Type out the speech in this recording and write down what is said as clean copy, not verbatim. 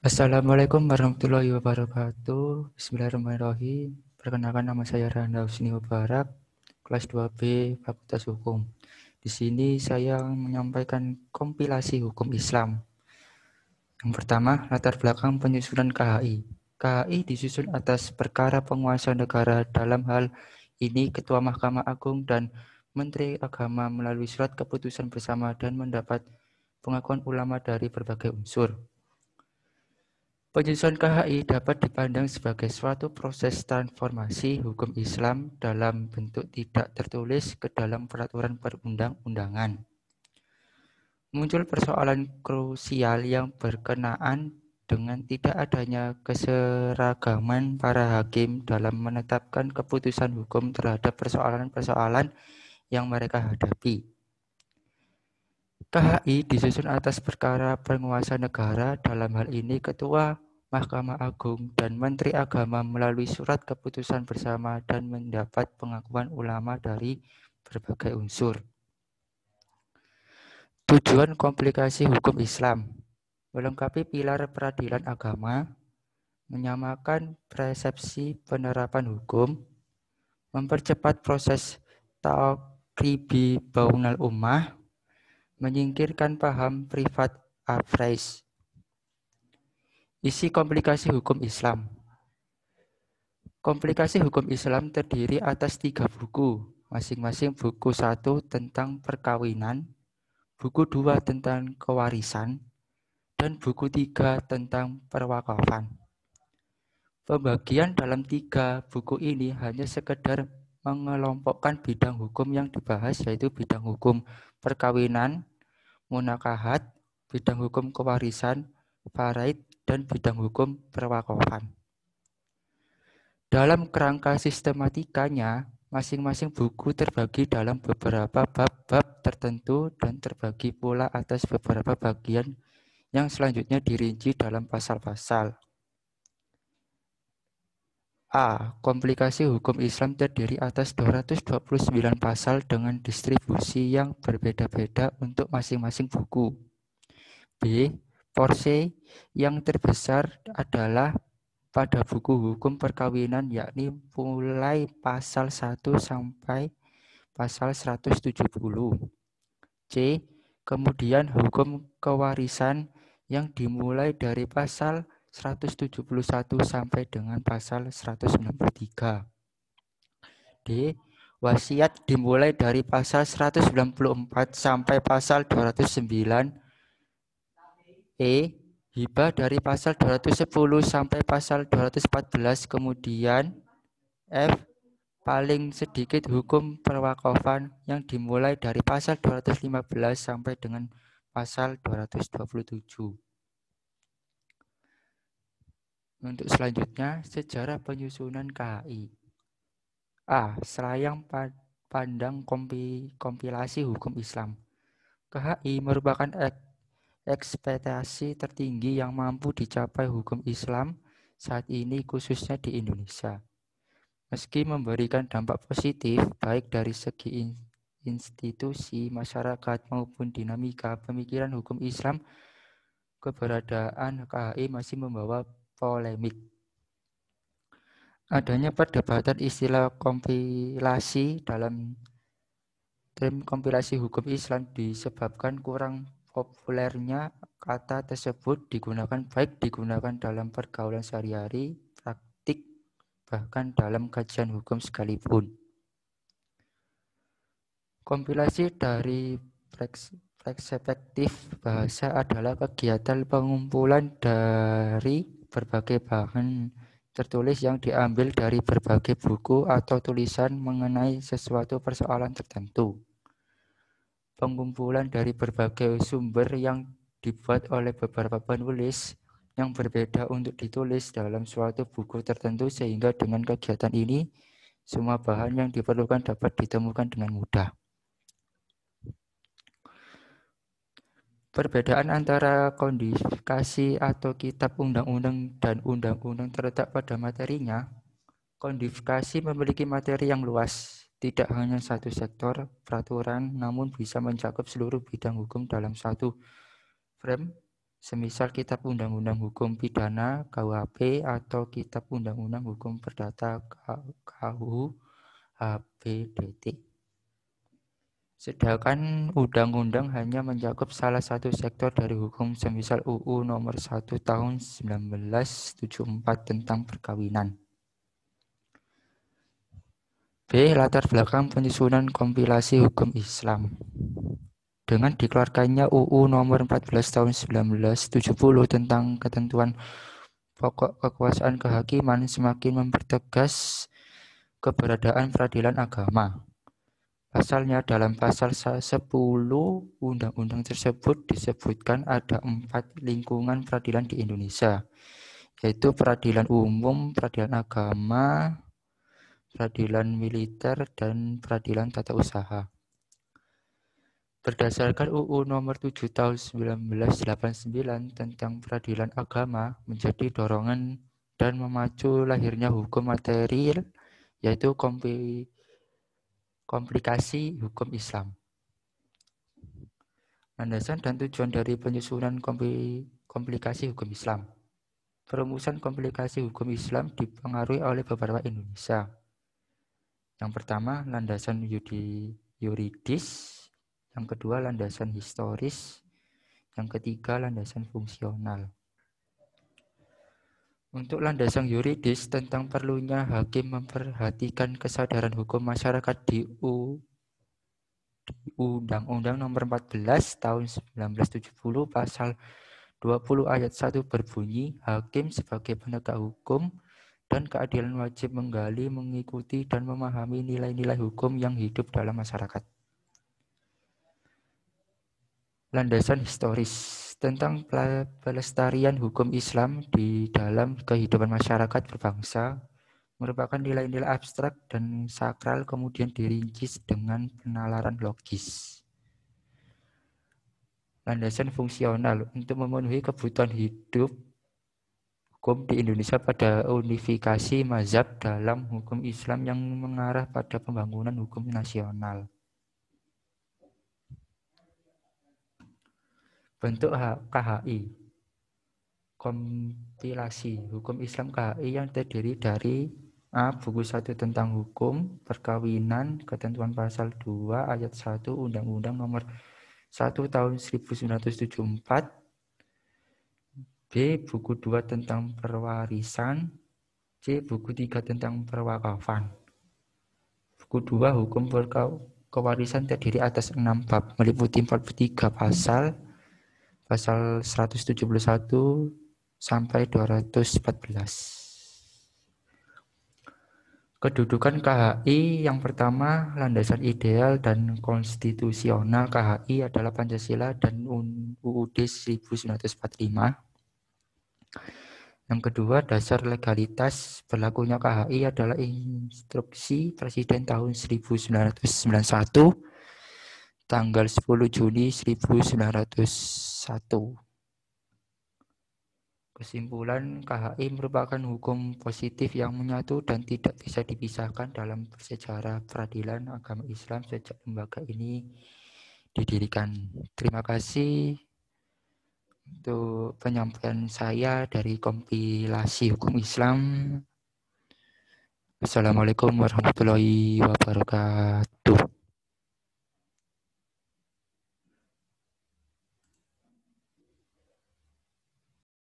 Assalamualaikum warahmatullahi wabarakatuh. Bismillahirrahmanirrahim. Perkenalkan, nama saya Randa Husni Mubarak, kelas 2B, Fakultas Hukum. Di sini saya menyampaikan kompilasi hukum Islam. Yang pertama, latar belakang penyusunan KHI. KHI disusun atas perkara penguasa negara, dalam hal ini Ketua Mahkamah Agung dan Menteri Agama melalui surat keputusan bersama dan mendapat pengakuan ulama dari berbagai unsur. Penyusunan KHI dapat dipandang sebagai suatu proses transformasi hukum Islam dalam bentuk tidak tertulis ke dalam peraturan perundang-undangan. Muncul persoalan krusial yang berkenaan dengan tidak adanya keseragaman para hakim dalam menetapkan keputusan hukum terhadap persoalan-persoalan yang mereka hadapi. KHI disusun atas perkara penguasa negara, dalam hal ini Ketua Mahkamah Agung dan Menteri Agama melalui surat keputusan bersama dan mendapat pengakuan ulama dari berbagai unsur. Tujuan komplikasi hukum Islam: melengkapi pilar peradilan agama, menyamakan persepsi penerapan hukum, mempercepat proses ta'qribi baunal ummah, menyingkirkan paham privat aphraiz. Isi komplikasi hukum Islam. Komplikasi hukum Islam terdiri atas 3 buku, masing-masing buku 1 tentang perkawinan, buku 2 tentang kewarisan, dan buku 3 tentang perwakafan. Pembagian dalam 3 buku ini hanya sekedar mengelompokkan bidang hukum yang dibahas, yaitu bidang hukum perkawinan, munakahat, bidang hukum kewarisan, faraid, dan bidang hukum perwakafan. Dalam kerangka sistematikanya, masing-masing buku terbagi dalam beberapa bab-bab tertentu dan terbagi pula atas beberapa bagian yang selanjutnya dirinci dalam pasal-pasal. A. Komplikasi hukum Islam terdiri atas 229 pasal dengan distribusi yang berbeda-beda untuk masing-masing buku. B. Porsi yang terbesar adalah pada buku hukum perkawinan, yakni mulai pasal 1 sampai pasal 170. C. Kemudian hukum kewarisan yang dimulai dari pasal 171 sampai dengan pasal 193. D. Wasiat dimulai dari pasal 194 sampai pasal 209. E. Hibah dari pasal 210 sampai pasal 214. Kemudian F. Paling sedikit hukum perwakafan yang dimulai dari pasal 215 sampai dengan pasal 227. Untuk selanjutnya, sejarah penyusunan KHI. A. Selayang pandang kompilasi hukum Islam. KHI merupakan ekspektasi tertinggi yang mampu dicapai hukum Islam saat ini, khususnya di Indonesia. Meski memberikan dampak positif baik dari segi institusi, masyarakat maupun dinamika pemikiran hukum Islam, keberadaan KHI masih membawa polemik. Adanya perdebatan istilah kompilasi dalam term kompilasi hukum Islam disebabkan kurang populernya kata tersebut digunakan dalam pergaulan sehari-hari, praktik, bahkan dalam kajian hukum sekalipun. Kompilasi dari perspektif bahasa adalah kegiatan pengumpulan dari berbagai bahan tertulis yang diambil dari berbagai buku atau tulisan mengenai sesuatu persoalan tertentu. Pengumpulan dari berbagai sumber yang dibuat oleh beberapa penulis yang berbeda untuk ditulis dalam suatu buku tertentu, sehingga dengan kegiatan ini semua bahan yang diperlukan dapat ditemukan dengan mudah. Perbedaan antara kodifikasi atau kitab undang-undang dan undang-undang terletak pada materinya. Kodifikasi memiliki materi yang luas, tidak hanya satu sektor peraturan, namun bisa mencakup seluruh bidang hukum dalam satu frame. Semisal Kitab Undang-Undang Hukum Pidana (KUHP) atau Kitab Undang-Undang Hukum Perdata (KUHPDT). Sedangkan undang-undang hanya mencakup salah satu sektor dari hukum, semisal UU Nomor 1 Tahun 1974 tentang perkawinan. B. Latar belakang penyusunan kompilasi hukum Islam. Dengan dikeluarkannya UU Nomor 14 Tahun 1970 tentang ketentuan pokok kekuasaan kehakiman semakin mempertegas keberadaan peradilan agama. Pasalnya dalam pasal 10 undang-undang tersebut disebutkan ada 4 lingkungan peradilan di Indonesia, yaitu peradilan umum, peradilan agama, peradilan militer, dan peradilan tata usaha. Berdasarkan UU Nomor 7 Tahun 1989 tentang peradilan agama menjadi dorongan dan memacu lahirnya hukum material, yaitu komplikasi hukum Islam. Landasan dan tujuan dari penyusunan komplikasi hukum Islam. Perumusan komplikasi hukum Islam dipengaruhi oleh beberapa Indonesia. Yang pertama, landasan yuridis. Yang kedua, landasan historis. Yang ketiga, landasan fungsional. Untuk landasan yuridis tentang perlunya hakim memperhatikan kesadaran hukum masyarakat di Undang-Undang Nomor 14 Tahun 1970 Pasal 20 ayat 1 berbunyi, hakim sebagai penegak hukum dan keadilan wajib menggali, mengikuti, dan memahami nilai-nilai hukum yang hidup dalam masyarakat. Landasan historis tentang pelestarian hukum Islam di dalam kehidupan masyarakat berbangsa merupakan nilai-nilai abstrak dan sakral kemudian dirinci dengan penalaran logis. Landasan fungsional untuk memenuhi kebutuhan hidup hukum di Indonesia pada unifikasi mazhab dalam hukum Islam yang mengarah pada pembangunan hukum nasional. Bentuk KHI, kompilasi hukum Islam KHI yang terdiri dari A. Buku 1 tentang hukum perkawinan, ketentuan pasal 2 ayat 1 Undang-Undang Nomor 1 Tahun 1974. B. Buku 2 tentang perwarisan. C. Buku 3 tentang perwakafan. Buku 2 hukum kewarisan terdiri atas 6 bab, meliputi 43 pasal 171 sampai 214. Kedudukan KHI yang pertama, landasan ideal dan konstitusional KHI adalah Pancasila dan UUD 1945. Yang kedua, dasar legalitas berlakunya KHI adalah Instruksi Presiden tahun 1991, tanggal 10 Juni 1901. Kesimpulan, KHI merupakan hukum positif yang menyatu dan tidak bisa dipisahkan dalam sejarah peradilan agama Islam sejak lembaga ini didirikan. Terima kasih untuk penyampaian saya dari kompilasi hukum Islam. Assalamualaikum warahmatullahi wabarakatuh.